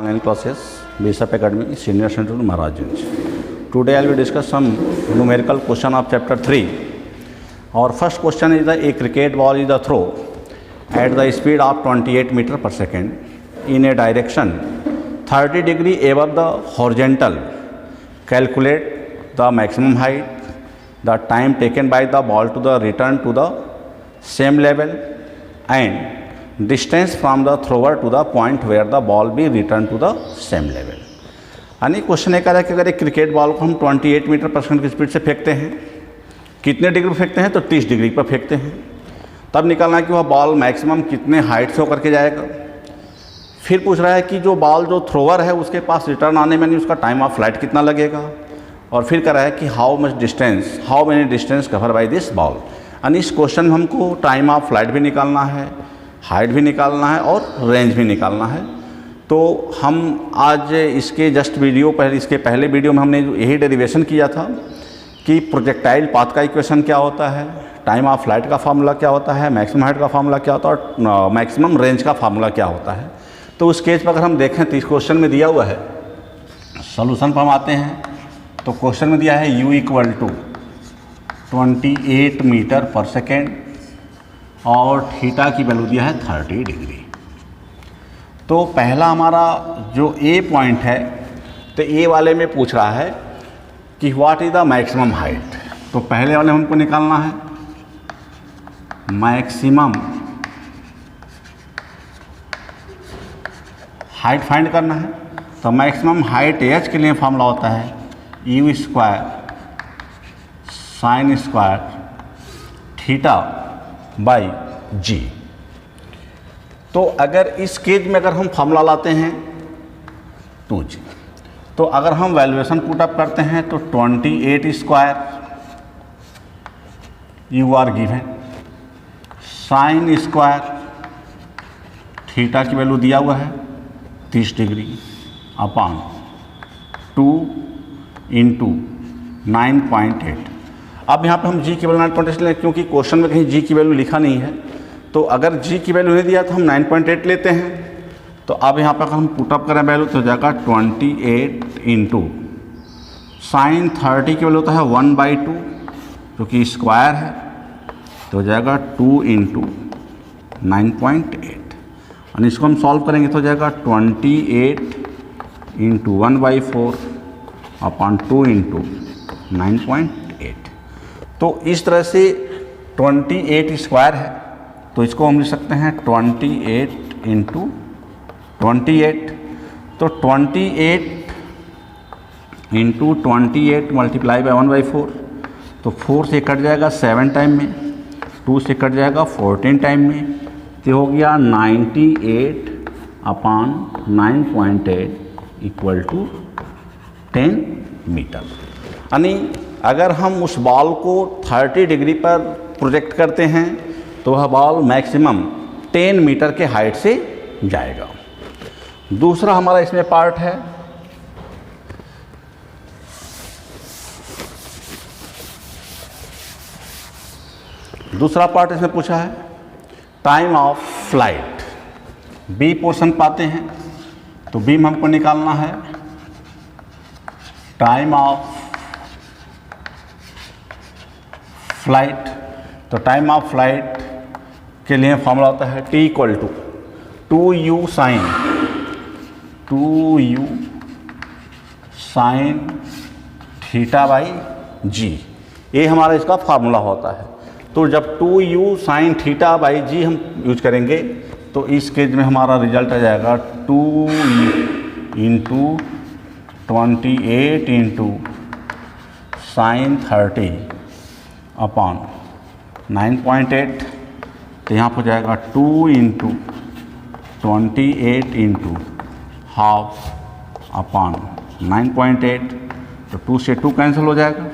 Online classes, BSF Academy, Senior Center, Maharajganj. Today I will discuss some numerical question of chapter 3. Our first question is a cricket ball is a throw at the speed of 28 meter per second in a direction 30 degree above the horizontal. Calculate the maximum height, the time taken by the ball to the return to the same level and distance from the thrower to the point where the ball be returned to the same level. यानी question ये कह रहा है कि अगर एक cricket ball को हम 28 मीटर पर सेकंड की स्पीड से फेंकते हैं, कितने डिग्री पर फेंकते हैं तो 30 डिग्री पर फेंकते हैं, तब निकालना है कि वह बॉल मैक्सिमम कितने हाइट से होकर के जाएगा। फिर पूछ रहा है कि जो बॉल जो थ्रोवर है उसके पास रिटर्न आने में नहीं उसका टाइम ऑफ फ्लाइट कितना लगेगा, और फिर कह रहा है कि how many distance cover by this ball. यानी इस क्वेश्चन में हमको टाइम ऑफ फ्लाइट भी निकालना है, हाइट भी निकालना है और रेंज भी निकालना है। तो हम आज इसके इसके पहले वीडियो में हमने यही डेरिवेशन किया था कि प्रोजेक्टाइल पाथ का इक्वेशन क्या होता है, टाइम ऑफ फ्लाइट का फार्मूला क्या होता है, मैक्सिमम हाइट का फार्मूला क्या होता है और मैक्सिमम रेंज का फार्मूला क्या होता है। तो उस केस पर अगर हम देखें तो इस क्वेश्चन में दिया हुआ है, सोल्यूशन पर हम आते हैं तो क्वेश्चन में दिया है u इक्वल टू 28 मीटर पर सेकेंड और थीटा की वैल्यू दिया है 30 डिग्री। तो पहला हमारा जो ए पॉइंट है तो ए वाले में पूछ रहा है कि what is the maximum height. तो पहले वाले हमको निकालना है मैक्सिमम हाइट फाइंड करना है। तो मैक्सिमम हाइट एच के लिए फार्मूला होता है u square sine square theta by g. तो अगर इस केस में अगर हम फार्मूला लाते हैं 2g, तो अगर हम वैल्यूएशन पुटअप करते हैं तो 28 square you are given sine square theta की वैल्यू दिया हुआ है 30 डिग्री अपॉन 2 इंटू 9.8। अब यहाँ पे हम g की वैल्यू 9.8 लें क्योंकि क्वेश्चन में कहीं g की वैल्यू लिखा नहीं है। तो अगर g की वैल्यू नहीं दिया तो हम 9.8 लेते हैं। तो अब यहाँ पर अगर हम पुटअप करें वैल्यू तो हो जाएगा 28 इंटू साइन 30 की वैल्यू होता है 1/2 जो कि स्क्वायर है, तो हो जाएगा 2 इंटू 9.8 और इसको हम सॉल्व करेंगे तो हो जाएगा 28 इंटू 1/4 अपॉन 2 इंटू 9.8। तो इस तरह से 28 स्क्वायर है तो इसको हम लिख सकते हैं 28 इंटू 28। तो 28 इंटू 28 मल्टीप्लाई बाय 1/4, तो 4 से कट जाएगा 7 टाइम में, 2 से कट जाएगा 14 टाइम में, तो हो गया 98 अपॉन 9.8 इक्वल टू 10 मीटर। यानी अगर हम उस बॉल को 30 डिग्री पर प्रोजेक्ट करते हैं तो वह बॉल मैक्सिमम 10 मीटर के हाइट से जाएगा। दूसरा हमारा इसमें पार्ट है दूसरा पार्ट इसमें पूछा है time of flight. B portion पाते हैं तो बी में हमको निकालना है टाइम ऑफ फ्लाइट। तो टाइम ऑफ फ्लाइट के लिए फॉर्मूला होता है t equal to 2u sine theta by g. ये हमारा इसका फार्मूला होता है। तो जब 2u साइन थीटा बाई जी हम यूज करेंगे तो इस केस में हमारा रिजल्ट आ जाएगा 2u into 28 into sine 30 upon 9.8। तो यहाँ पर जाएगा 2 इंटू 28 इंटू हाफ अपॉन 9.8। तो 2 से 2 कैंसिल हो जाएगा।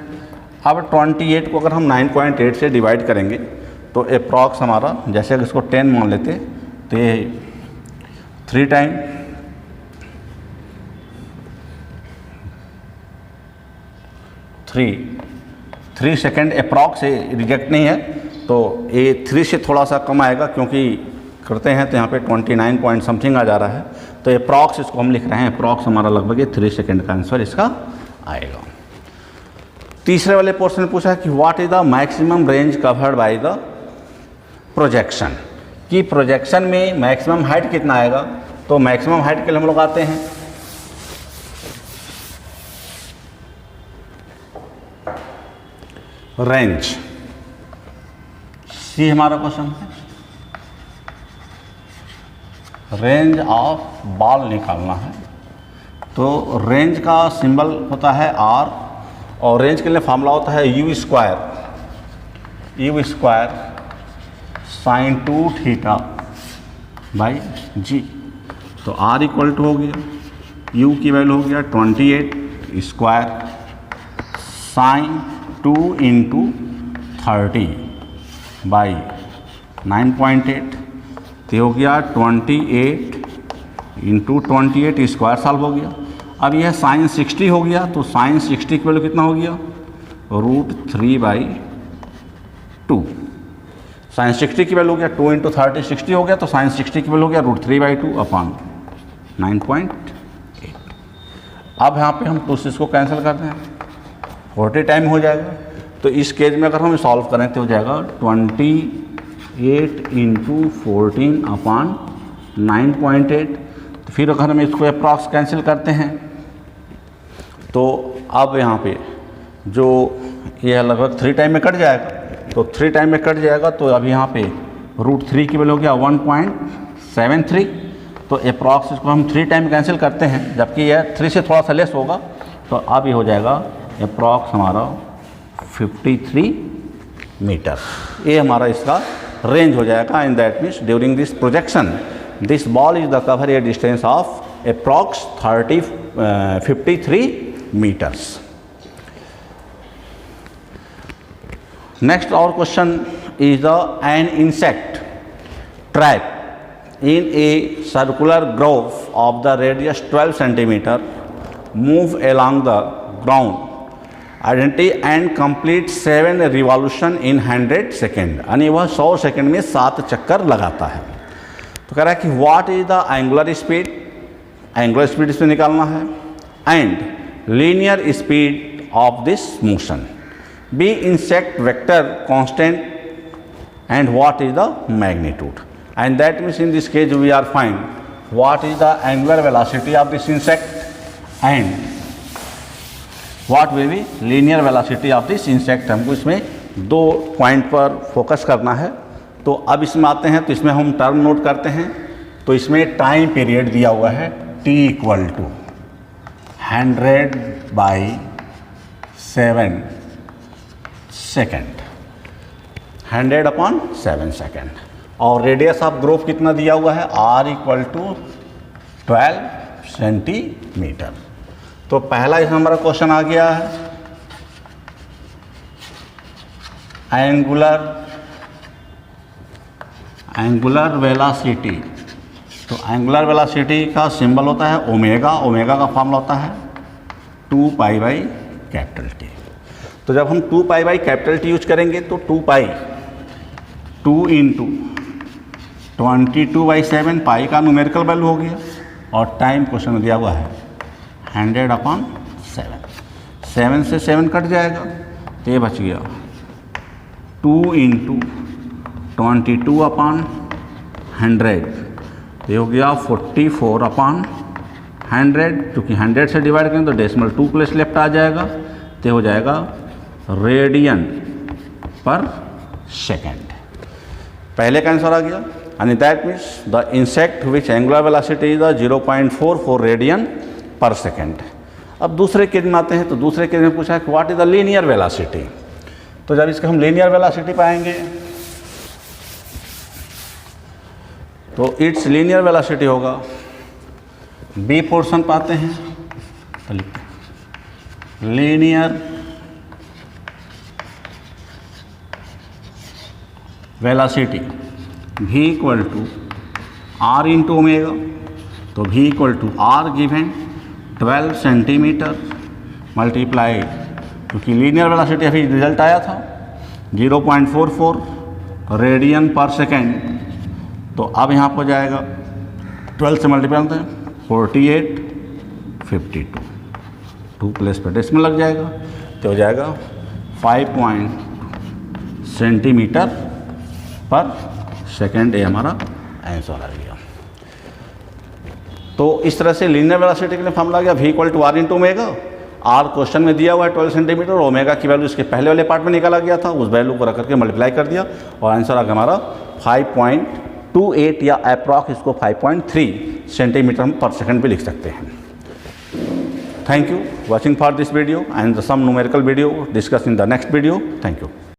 अब 28 को अगर हम 9.8 से डिवाइड करेंगे तो अप्रॉक्स हमारा, जैसे अगर इसको 10 मान लेते तो ये 3 टाइम 3 सेकेंड अप्रॉक्स से रिजेक्ट नहीं है, तो ये 3 से थोड़ा सा कम आएगा क्योंकि करते हैं तो यहाँ पे 29 पॉइंट समथिंग आ जा रहा है। तो अप्रॉक्स इसको हम लिख रहे हैं, अप्रॉक्स हमारा लगभग ये 3 सेकेंड का आंसर इसका आएगा। तीसरे वाले पोर्शन में पूछा कि what is the maximum range covered by the projection, कि प्रोजेक्शन में मैक्सिमम हाइट कितना आएगा। तो मैक्सिमम हाइट के लिए हम लोग आते हैं रेंज, सी हमारा क्वेश्चन है, रेंज ऑफ बॉल निकालना है। तो रेंज का सिंबल होता है आर, और रेंज के लिए फार्मूला होता है u square sine 2 theta by g. तो आर इक्वल टू हो गया, यू की वैल्यू हो गया 28 स्क्वायर साइन 2 इंटू 30 बाई 9.8, तो हो गया 28 इंटू 28 स्क्वायर सॉल्व हो गया। अब यह साइन 60 हो गया, तो साइन 60 की वैल्यू कितना हो गया, √3/2। साइन 60 की वैल्यू हो गया 2 इंटू 30 60 हो गया, तो साइन 60 की वैल्यू हो गया √3/2 अपॉन 9.8। अब यहाँ पे हम 2 को कैंसिल करते हैं, 40 टाइम हो जाएगा। तो इस केस में अगर हम सॉल्व करें तो हो जाएगा 28 इंटू 14 अपॉन 9.8। तो फिर अगर हम इसको अप्रॉक्स कैंसिल करते हैं तो अब यहाँ पे जो ये लगभग 3 टाइम में कट जाएगा, तो 3 टाइम में कट जाएगा। तो अब यहाँ पे √3 की वैल्यू हो गया 1.73। तो अप्रॉक्स इसको हम 3 टाइम कैंसिल करते हैं, जबकि यह 3 से थोड़ा सा लेस होगा। तो अब ये हो जाएगा अप्रॉक्स हमारा 53 मीटर। ये हमारा इसका रेंज हो जाएगा। And that means during this projection this ball is the cover A distance of approx 53 meters. Next our question is an insect trap in a circular groove of the radius 12 centimeter move along the ground identity and complete 7 revolution in 100 second, यानी वह 100 second में 7 चक्कर लगाता है। तो कह रहा है कि what is the angular speed, angular speed इसमें निकालना है, and linear speed of this motion, be insect vector constant, and what is the magnitude. And that means in this case we are find what is the angular velocity of this insect and what will be linear velocity of this insect। हमको इसमें 2 point पर focus करना है। तो अब इसमें आते हैं, तो इसमें हम टर्म नोट करते हैं। तो इसमें टाइम पीरियड दिया हुआ है t equal to 100/7 second, 100/7 second. और रेडियस ऑफ ग्रोव कितना दिया हुआ है, r इक्वल टू 12 सेंटीमीटर। तो पहला इसमें हमारा क्वेश्चन आ गया है एंगुलर वेलोसिटी। तो एंगुलर वेलोसिटी का सिंबल होता है ओमेगा, ओमेगा का फॉर्मूला होता है 2π/T। तो जब हम 2π/T यूज करेंगे तो 2π 2 इंटू 22/7 पाई का न्यूमेरिकल वैल्यू हो गया, और टाइम क्वेश्चन में दिया हुआ है 100/7। 7 से 7 कट जाएगा, तो ये बच गया 2 इंटू 22/100, ये हो गया 44/100। क्योंकि 100 से डिवाइड करें तो डेसिमल 2 प्लेस लेफ्ट आ जाएगा, तो हो जाएगा रेडियन पर सेकेंड। पहले का आंसर आ गया। And that means the insect which angular velocity is 0.44 radian पर सेकेंड। अब दूसरे केस में आते हैं। तो दूसरे केस में पूछा है कि what is the linear velocity. तो जब इसका हम लीनियर वेलोसिटी पाएंगे तो इट्स लीनियर वेलोसिटी होगा, बी पोर्शन पाते हैं तो लिखते हैं linear velocity v equal to R into omega. तो v equal to R given 12 centimetre multiply, क्योंकि लीनियर वेलोसिटी अभी रिजल्ट आया था 0.44 रेडियन पर सेकेंड। तो अब यहाँ पर जाएगा 12 से मल्टीप्लाई होता है 48, 52, 2 प्लेस पे डेसिमल लग जाएगा तो हो जाएगा 5 सेंटीमीटर पर सेकेंड। ये हमारा आंसर आ गया। तो इस तरह से लीनियर वेलोसिटी के लिए फॉर्मूला आ गया v = r × omega. R question में दिया हुआ है 12 सेंटीमीटर, ओमेगा की वैल्यू इसके पहले वाले पार्ट में निकाला गया था, उस वैल्यू को रख करके मल्टीप्लाई कर दिया और आंसर आ गया हमारा 5.28 या अप्रॉक्स इसको 5.3 सेंटीमीटर पर सेकंड भी लिख सकते हैं। Thank you watching for this video and some numerical video discussed in the next video. Thank you.